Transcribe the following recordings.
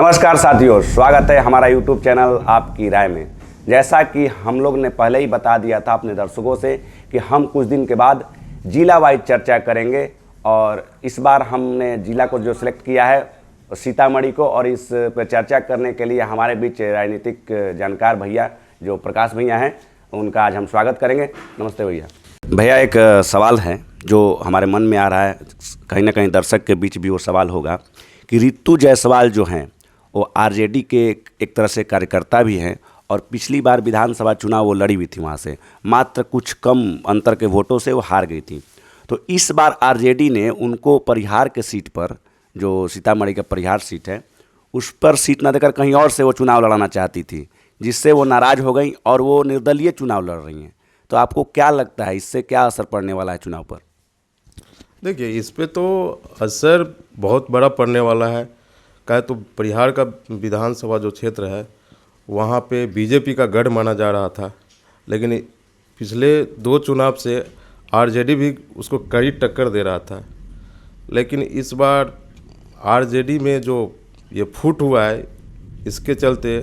नमस्कार साथियों, स्वागत है हमारा YouTube चैनल आपकी राय में। जैसा कि हम लोग ने पहले ही बता दिया था अपने दर्शकों से कि हम कुछ दिन के बाद जिला वाइज चर्चा करेंगे और इस बार हमने जिला को जो सिलेक्ट किया है सीतामढ़ी को, और इस पर चर्चा करने के लिए हमारे बीच राजनीतिक जानकार भैया जो प्रकाश भैया हैं उनका आज हम स्वागत करेंगे। नमस्ते भैया। भैया एक सवाल है जो हमारे मन में आ रहा है, कहीं ना कहीं दर्शक के बीच भी वो सवाल होगा कि रितु जायसवाल जो हैं वो आरजेडी के एक तरह से कार्यकर्ता भी हैं और पिछली बार विधानसभा चुनाव वो लड़ी हुई थी, वहाँ से मात्र कुछ कम अंतर के वोटों से वो हार गई थी। तो इस बार आरजेडी ने उनको परिहार के सीट पर, जो सीतामढ़ी का परिहार सीट है, उस पर सीट न देकर कहीं और से वो चुनाव लड़ाना चाहती थी, जिससे वो नाराज़ हो गई और वो निर्दलीय चुनाव लड़ रही हैं। तो आपको क्या लगता है इससे क्या असर पड़ने वाला है चुनाव पर? देखिए, इस पे तो असर बहुत बड़ा पड़ने वाला है। कहे तो परिहार का विधानसभा जो क्षेत्र है वहाँ पे बीजेपी का गढ़ माना जा रहा था, लेकिन पिछले 2 चुनाव से आरजेडी भी उसको कड़ी टक्कर दे रहा था। लेकिन इस बार आरजेडी में जो ये फूट हुआ है, इसके चलते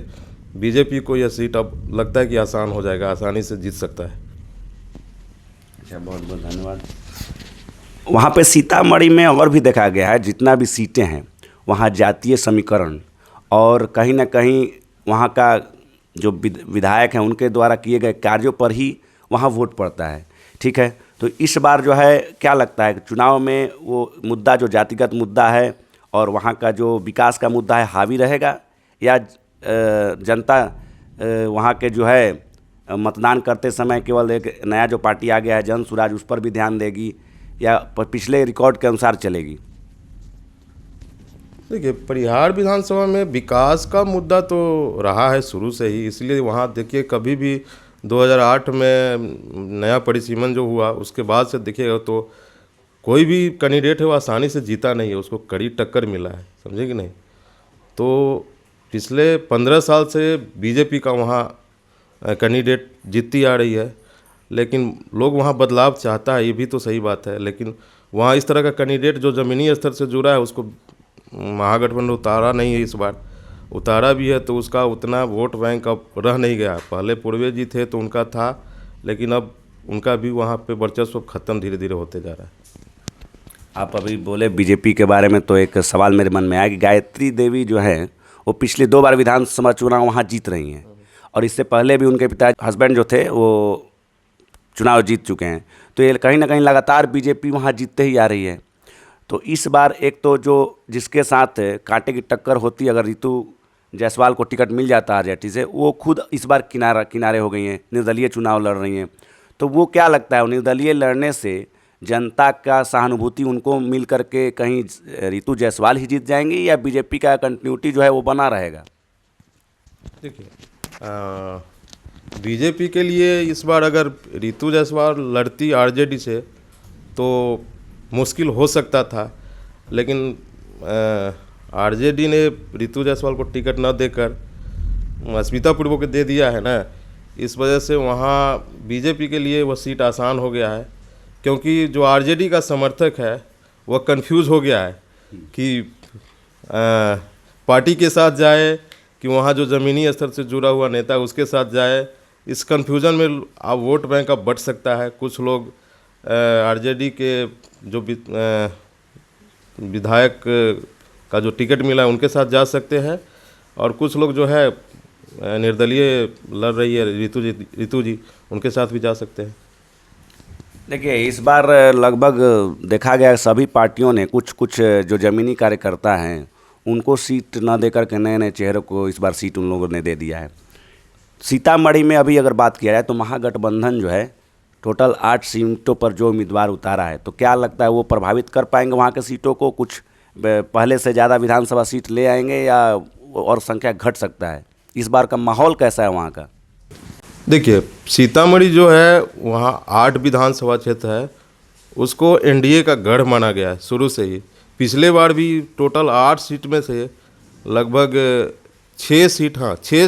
बीजेपी को यह सीट अब लगता है कि आसान हो जाएगा, आसानी से जीत सकता है। अच्छा, बहुत बहुत धन्यवाद। वहाँ पे सीतामढ़ी में और भी देखा गया है, जितना भी सीटें हैं वहाँ जातीय समीकरण और कहीं ना कहीं वहाँ का जो विधायक हैं उनके द्वारा किए गए कार्यों पर ही वहाँ वोट पड़ता है। ठीक है, तो इस बार जो है क्या लगता है चुनाव में वो मुद्दा जो जातिगत मुद्दा है और वहाँ का जो विकास का मुद्दा है हावी रहेगा, या जनता वहाँ के जो है मतदान करते समय केवल एक नया जो पार्टी आ गया है जन सुराज उस पर भी ध्यान देगी, या पिछले रिकॉर्ड के अनुसार चलेगी? देखिए, परिहार विधानसभा में विकास का मुद्दा तो रहा है शुरू से ही, इसलिए वहाँ देखिए कभी भी 2008 में नया परिसीमन जो हुआ उसके बाद से देखिएगा तो कोई भी कैंडिडेट है वो आसानी से जीता नहीं है, उसको कड़ी टक्कर मिला है, समझे कि नहीं। तो पिछले 15 साल से बीजेपी का वहाँ कैंडिडेट जीतती आ रही है, लेकिन लोग वहाँ बदलाव चाहता है, ये भी तो सही बात है। लेकिन वहाँ इस तरह का कैंडिडेट जो ज़मीनी स्तर से जुड़ा है उसको महागठबंधन उतारा नहीं है। इस बार उतारा भी है तो उसका उतना वोट बैंक अब रह नहीं गया। पहले पूर्वे जी थे तो उनका था, लेकिन अब उनका भी वहाँ पे वर्चस्व खत्म धीरे धीरे होते जा रहा है। आप अभी बोले बीजेपी के बारे में, तो एक सवाल मेरे मन में आया कि गायत्री देवी जो है वो पिछले 2 बार विधानसभा चुनाव वहाँ जीत रही हैं और इससे पहले भी उनके पिता हस्बैंड जो थे वो चुनाव जीत चुके हैं। तो ये कहीं ना कहीं लगातार बीजेपी वहाँ जीतते ही आ रही है। तो इस बार एक तो जो जिसके साथ कांटे की टक्कर होती, अगर रितु जायसवाल को टिकट मिल जाता है आरजेडी से, वो खुद इस बार किनारे हो गई हैं, निर्दलीय चुनाव लड़ रही हैं। तो वो क्या लगता है, निर्दलीय लड़ने से जनता का सहानुभूति उनको मिल करके कहीं रितु जायसवाल ही जीत जाएंगी या बीजेपी का कंटिन्यूटी जो है वो बना रहेगा? देखिए, बीजेपी के लिए इस बार अगर रितु जायसवाल लड़ती आरजेडी से तो मुश्किल हो सकता था, लेकिन आरजेडी ने रितु जायसवाल को टिकट न देकर अस्मिता पूर्व को दे दिया है ना, इस वजह से वहाँ बीजेपी के लिए वह सीट आसान हो गया है। क्योंकि जो आरजेडी का समर्थक है वह कंफ्यूज हो गया है कि पार्टी के साथ जाए कि वहाँ जो ज़मीनी स्तर से जुड़ा हुआ नेता उसके साथ जाए। इस कन्फ्यूज़न में अब वोट बैंक अब बढ़ सकता है। कुछ लोग आरजेडी के जो विधायक का जो टिकट मिला है उनके साथ जा सकते हैं, और कुछ लोग जो है निर्दलीय लड़ रही है रितु जी उनके साथ भी जा सकते हैं। देखिए, इस बार लगभग देखा गया सभी पार्टियों ने कुछ जो ज़मीनी कार्यकर्ता हैं उनको सीट न देकर के नए नए चेहरों को इस बार सीट उन लोगों ने दे दिया है। सीतामढ़ी में अभी अगर बात किया जाए तो महागठबंधन जो है टोटल 8 सीटों पर जो उम्मीदवार उतारा है, तो क्या लगता है वो प्रभावित कर पाएंगे वहाँ के सीटों को? कुछ पहले से ज़्यादा विधानसभा सीट ले आएंगे या और संख्या घट सकता है? इस बार का माहौल कैसा है वहाँ का? देखिए, सीतामढ़ी जो है वहाँ 8 विधानसभा क्षेत्र है, उसको एनडीए का गढ़ माना गया है शुरू से ही। पिछले बार भी टोटल 8 सीट में से लगभग 6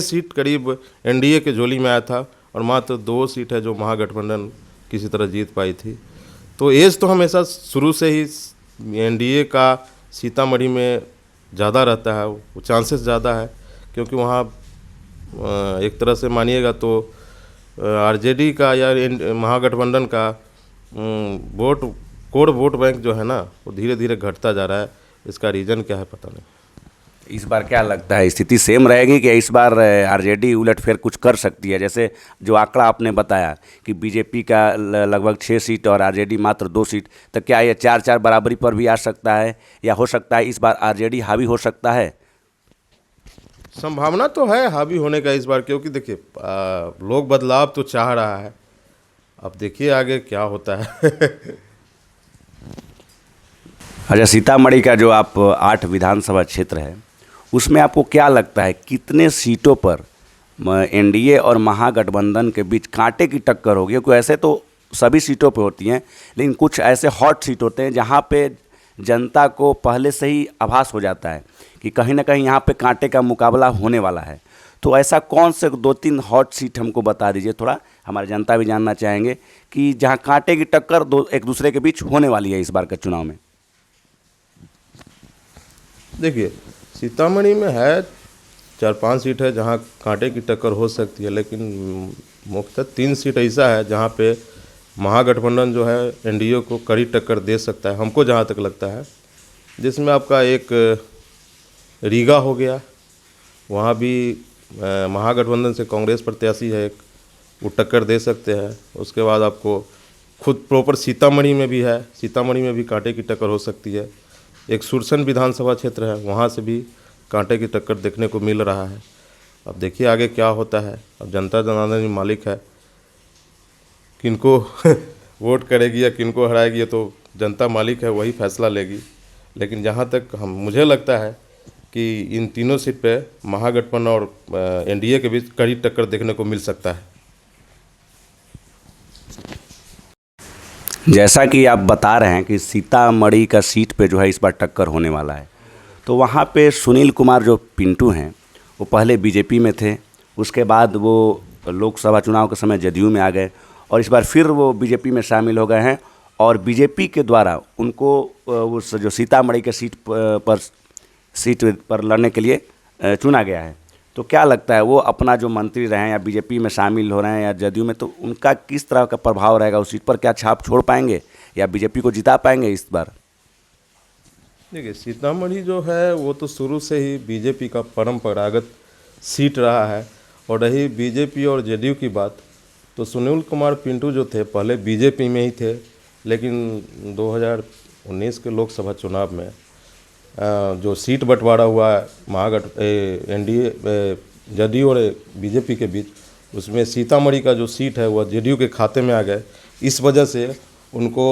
सीट करीब एनडीए के झोली में आया था, और मात्र 2 सीट है जो महागठबंधन किसी तरह जीत पाई थी। तो एज तो हमेशा शुरू से ही एनडीए का सीतामढ़ी में ज़्यादा रहता है, वो चांसेस ज़्यादा है, क्योंकि वहाँ एक तरह से मानिएगा तो आरजेडी का या महागठबंधन का वोट कोर वोट बैंक जो है ना, वो धीरे धीरे घटता जा रहा है। इसका रीज़न क्या है पता नहीं। इस बार क्या लगता है, स्थिति सेम रहेगी कि इस बार आरजेडी उलटफेर कुछ कर सकती है? जैसे जो आंकड़ा आपने बताया कि बीजेपी का लगभग 6 सीट और आरजेडी मात्र 2 सीट, तो क्या ये 4-4 बराबरी पर भी आ सकता है, या हो सकता है इस बार आरजेडी हावी हो सकता है? संभावना तो है हावी होने का इस बार, क्योंकि देखिए लोग बदलाव तो चाह रहा है। अब देखिए आगे क्या होता है। अच्छा, सीतामढ़ी का जो आप 8 विधानसभा क्षेत्र है, उसमें आपको क्या लगता है कितने सीटों पर एनडीए और महागठबंधन के बीच कांटे की टक्कर होगी? क्योंकि ऐसे तो सभी सीटों पे होती हैं, लेकिन कुछ ऐसे हॉट सीट होते हैं जहां पे जनता को पहले से ही आभास हो जाता है कि कहीं ना कहीं यहां पे कांटे का मुकाबला होने वाला है। तो ऐसा कौन से 2-3 हॉट सीट हमको बता दीजिए, थोड़ा हमारे जनता भी जानना चाहेंगे कि जहां कांटे की टक्कर एक दूसरे के बीच होने वाली है इस बार के चुनाव में। देखिए सीतामढ़ी में है 4-5 सीट है जहां कांटे की टक्कर हो सकती है, लेकिन मुख्यतः 3 सीट ऐसा है जहां पे महागठबंधन जो है एनडीए को कड़ी टक्कर दे सकता है, हमको जहां तक लगता है। जिसमें आपका एक रीगा हो गया, वहाँ भी महागठबंधन से कांग्रेस प्रत्याशी है एक, वो टक्कर दे सकते हैं। उसके बाद आपको खुद प्रॉपर सीतामढ़ी में भी है, सीतामढ़ी में भी कांटे की टक्कर हो सकती है। एक सुरसन विधानसभा क्षेत्र है, वहाँ से भी कांटे की टक्कर देखने को मिल रहा है। अब देखिए आगे क्या होता है। अब जनता जनार्दन ही मालिक है, किनको वोट करेगी या किनको हराएगी, ये तो जनता मालिक है, वही फैसला लेगी। लेकिन जहाँ तक मुझे लगता है कि इन तीनों सीट पे महागठबंधन और एनडीए के बीच कड़ी टक्कर देखने को मिल सकता है। जैसा कि आप बता रहे हैं कि सीतामढ़ी का सीट पे जो है इस बार टक्कर होने वाला है, तो वहाँ पे सुनील कुमार जो पिंटू हैं, वो पहले बीजेपी में थे, उसके बाद वो लोकसभा चुनाव के समय जदयू में आ गए और इस बार फिर वो बीजेपी में शामिल हो गए हैं और बीजेपी के द्वारा उनको उस जो सीतामढ़ी के सीट पर लड़ने के लिए चुना गया है। तो क्या लगता है वो अपना जो मंत्री रहे हैं या बीजेपी में शामिल हो रहे हैं या जदयू में, तो उनका किस तरह का प्रभाव रहेगा उस सीट पर? क्या छाप छोड़ पाएंगे या बीजेपी को जिता पाएंगे इस बार? देखिए सीतामढ़ी जो है वो तो शुरू से ही बीजेपी का परंपरागत सीट रहा है। और रही बीजेपी और जेडीयू की बात, तो सुनील कुमार पिंटू जो थे पहले बीजेपी में ही थे, लेकिन 2019 के लोकसभा चुनाव में जो सीट बंटवारा हुआ एनडीए जेडीयू और बीजेपी के बीच, उसमें सीतामढ़ी का जो सीट है वह जेडीयू के खाते में आ गए। इस वजह से उनको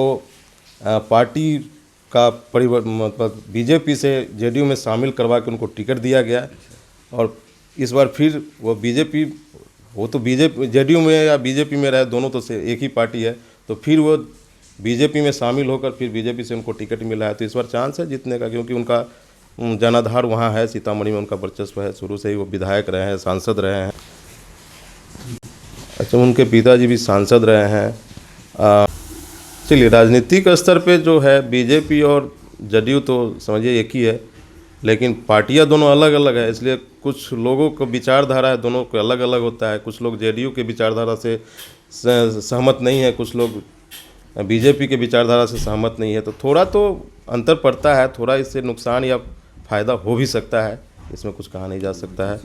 पार्टी का मतलब बीजेपी से जेडीयू में शामिल करवा के उनको टिकट दिया गया। और इस बार फिर वो बीजेपी, वो तो बीजेपी जेडीयू में या बीजेपी में रहे, दोनों तो से एक ही पार्टी है, तो फिर वो बीजेपी में शामिल होकर फिर बीजेपी से उनको टिकट मिला है। तो इस बार चांस है जीतने का, क्योंकि उनका जनाधार वहाँ है, सीतामढ़ी में उनका वर्चस्व है, शुरू से ही वो विधायक रहे हैं, सांसद रहे हैं। अच्छा, उनके पिताजी भी सांसद रहे हैं। चलिए राजनीतिक स्तर पे जो है बीजेपी और जदयू तो समझिए एक ही है, लेकिन पार्टियां दोनों अलग अलग है, इसलिए कुछ लोगों को विचारधारा है दोनों को अलग अलग होता है। कुछ लोग जेडीयू के विचारधारा से सहमत नहीं है, कुछ लोग बीजेपी के विचारधारा से सहमत नहीं है, तो थोड़ा तो अंतर पड़ता है, थोड़ा इससे नुकसान या फ़ायदा हो भी सकता है, इसमें कुछ कहा नहीं जा सकता है।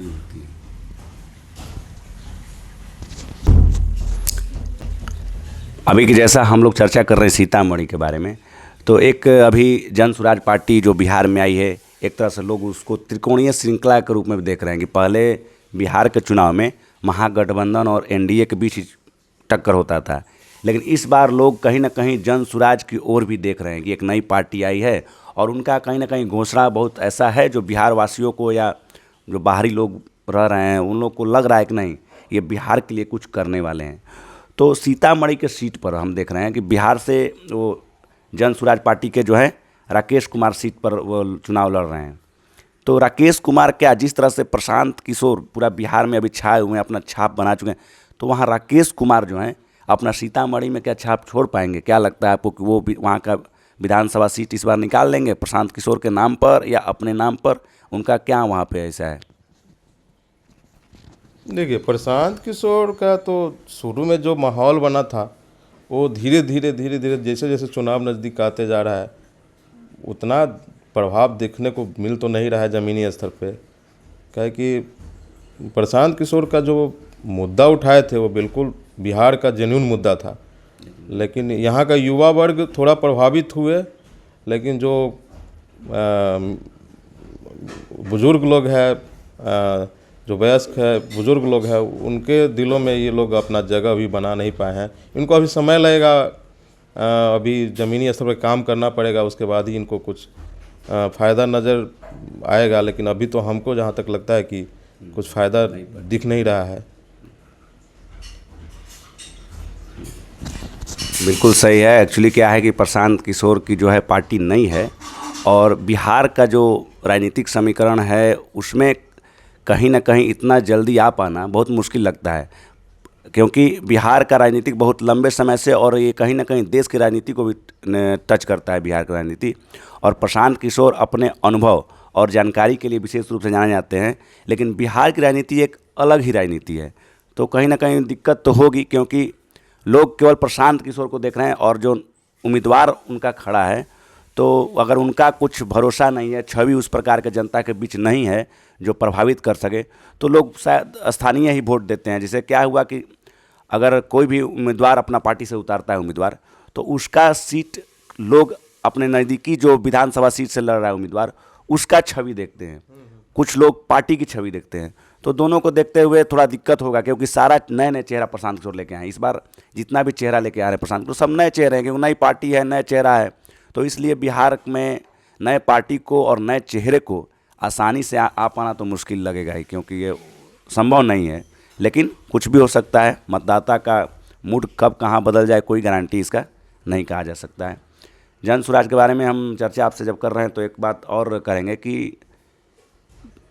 अभी की जैसा हम लोग चर्चा कर रहे हैं सीतामढ़ी के बारे में, तो एक अभी जन स्वराज पार्टी जो बिहार में आई है, एक तरह से लोग उसको त्रिकोणीय श्रृंखला के रूप में भी देख रहे हैं कि पहले बिहार के चुनाव में महागठबंधन और एनडीए के बीच टक्कर होता था, लेकिन इस बार लोग कहीं ना कहीं जन स्वराज की ओर भी देख रहे हैं कि एक नई पार्टी आई है और उनका कहीं ना कहीं घोषणा बहुत ऐसा है जो बिहार वासियों को या जो बाहरी लोग रह रहे हैं उन लोग को लग रहा है कि नहीं, ये बिहार के लिए कुछ करने वाले हैं। तो सीतामढ़ी के सीट पर हम देख रहे हैं कि बिहार से वो जन स्वराज पार्टी के जो है राकेश कुमार सीट पर वो चुनाव लड़ रहे हैं। तो राकेश कुमार क्या जिस तरह से प्रशांत किशोर पूरा बिहार में अभी छाए हुए हैं, अपना छाप बना चुके हैं, तो वहाँ राकेश कुमार जो हैं अपना सीतामढ़ी में क्या छाप छोड़ पाएंगे? क्या लगता है आपको कि वो भी वहाँ का विधानसभा सीट इस बार निकाल लेंगे प्रशांत किशोर के नाम पर या अपने नाम पर, उनका क्या वहाँ पे ऐसा है? देखिए, प्रशांत किशोर का तो शुरू में जो माहौल बना था वो धीरे धीरे जैसे जैसे चुनाव नज़दीक आते जा रहा है उतना प्रभाव देखने को मिल तो नहीं रहा है ज़मीनी स्तर पे। क्या है कि प्रशांत किशोर का जो मुद्दा उठाए थे वो बिल्कुल बिहार का जेन्युइन मुद्दा था, लेकिन यहाँ का युवा वर्ग थोड़ा प्रभावित हुए, लेकिन जो बुज़ुर्ग लोग हैं, जो वयस्क है बुज़ुर्ग लोग हैं, उनके दिलों में ये लोग अपना जगह भी बना नहीं पाए हैं। इनको अभी समय लगेगा, अभी ज़मीनी स्तर पर काम करना पड़ेगा, उसके बाद ही इनको कुछ फ़ायदा नज़र आएगा। लेकिन अभी तो हमको जहाँ तक लगता है कि कुछ फ़ायदा दिख नहीं रहा है। बिल्कुल सही है। एक्चुअली क्या है कि प्रशांत किशोर की जो है पार्टी नहीं है, और बिहार का जो राजनीतिक समीकरण है उसमें कहीं ना कहीं इतना जल्दी आ पाना बहुत मुश्किल लगता है, क्योंकि बिहार का राजनीतिक बहुत लंबे समय से, और ये कहीं ना कहीं देश की राजनीति को भी टच करता है, बिहार की राजनीति। और प्रशांत किशोर अपने अनुभव और जानकारी के लिए विशेष रूप से जाने जाते हैं, लेकिन बिहार की राजनीति एक अलग ही राजनीति है। तो कहीं ना कहीं दिक्कत तो होगी, क्योंकि लोग केवल प्रशांत किशोर को देख रहे हैं, और जो उम्मीदवार उनका खड़ा है तो अगर उनका कुछ भरोसा नहीं है, छवि उस प्रकार के जनता के बीच नहीं है जो प्रभावित कर सके, तो लोग शायद स्थानीय ही वोट देते हैं। जिससे क्या हुआ कि अगर कोई भी उम्मीदवार अपना पार्टी से उतारता है उम्मीदवार, तो उसका सीट लोग अपने नज़दीकी जो विधानसभा सीट से लड़ रहा है उम्मीदवार, उसका छवि देखते हैं, कुछ लोग पार्टी की छवि देखते हैं। तो दोनों को देखते हुए थोड़ा दिक्कत होगा, क्योंकि सारा नए नए चेहरा प्रशांत किशोर लेके आए। इस बार जितना भी चेहरा लेके आ रहे हैं प्रशांत किशोर, सब नए चेहरे हैं, क्योंकि नई पार्टी है, नए चेहरा है। तो इसलिए बिहार में नए पार्टी को और नए चेहरे को आसानी से आ पाना तो मुश्किल लगेगा ही, क्योंकि ये संभव नहीं है। लेकिन कुछ भी हो सकता है, मतदाता का मूड कब कहाँ बदल जाए कोई गारंटी इसका नहीं कहा जा सकता है। जन स्वराज के बारे में हम चर्चा आपसे जब कर रहे हैं तो एक बात और करेंगे कि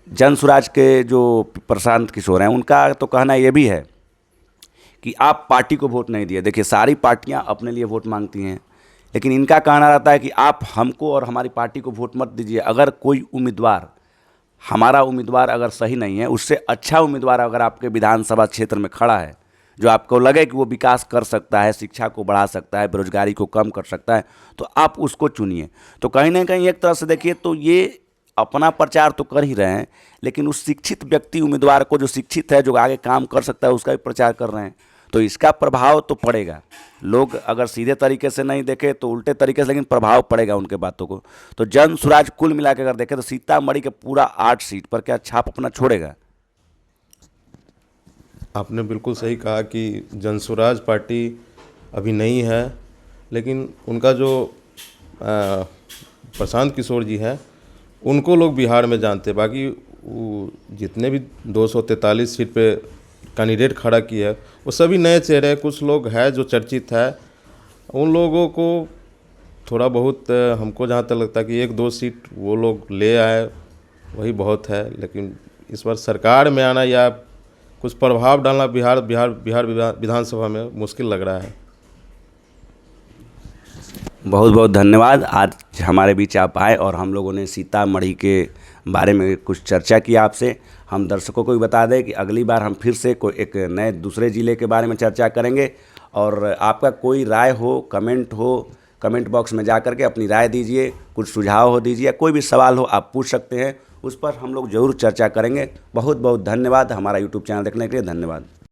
जन स्वराज के जो प्रशांत किशोर हैं, उनका तो कहना ये भी है कि आप पार्टी को वोट नहीं दिए। देखिए, सारी पार्टियां अपने लिए वोट मांगती हैं, लेकिन इनका कहना रहता है कि आप हमको और हमारी पार्टी को वोट मत दीजिए। अगर कोई उम्मीदवार, हमारा उम्मीदवार अगर सही नहीं है, उससे अच्छा उम्मीदवार अगर आपके विधानसभा क्षेत्र में खड़ा है, जो आपको लगे कि वो विकास कर सकता है, शिक्षा को बढ़ा सकता है, बेरोजगारी को कम कर सकता है, तो आप उसको चुनिए। तो कहीं ना कहीं एक तरह से देखिए तो ये अपना प्रचार तो कर ही रहे हैं, लेकिन उस शिक्षित व्यक्ति उम्मीदवार को, जो शिक्षित है, जो आगे काम कर सकता है, उसका भी प्रचार कर रहे हैं। तो इसका प्रभाव तो पड़ेगा। लोग अगर सीधे तरीके से नहीं देखे तो उल्टे तरीके से, लेकिन प्रभाव पड़ेगा उनके बातों को। तो जन स्वराज कुल मिला के अगर देखें तो सीतामढ़ी के पूरा 8 सीट पर क्या छाप अपना छोड़ेगा। आपने बिल्कुल सही कहा कि जन स्वराज पार्टी अभी नहीं है, लेकिन उनका जो प्रशांत किशोर जी हैं उनको लोग बिहार में जानते। बाकी जितने भी 243 सीट पे कैंडिडेट खड़ा किया है वो सभी नए चेहरे। कुछ लोग हैं जो चर्चित है, उन लोगों को थोड़ा बहुत हमको जहाँ तक लगता है कि 1-2 सीट वो लोग ले आए वही बहुत है। लेकिन इस बार सरकार में आना या कुछ प्रभाव डालना बिहार विधानसभा में मुश्किल लग रहा है। बहुत बहुत धन्यवाद, आज हमारे बीच आप आए और हम लोगों ने सीतामढ़ी के बारे में कुछ चर्चा की आपसे। हम दर्शकों को भी बता दें कि अगली बार हम फिर से कोई एक नए दूसरे ज़िले के बारे में चर्चा करेंगे। और आपका कोई राय हो, कमेंट बॉक्स में जा कर के अपनी राय दीजिए, कुछ सुझाव हो दीजिए, कोई भी सवाल हो आप पूछ सकते हैं, उस पर हम लोग ज़रूर चर्चा करेंगे। बहुत बहुत धन्यवाद, हमारा यूट्यूब चैनल देखने के लिए धन्यवाद।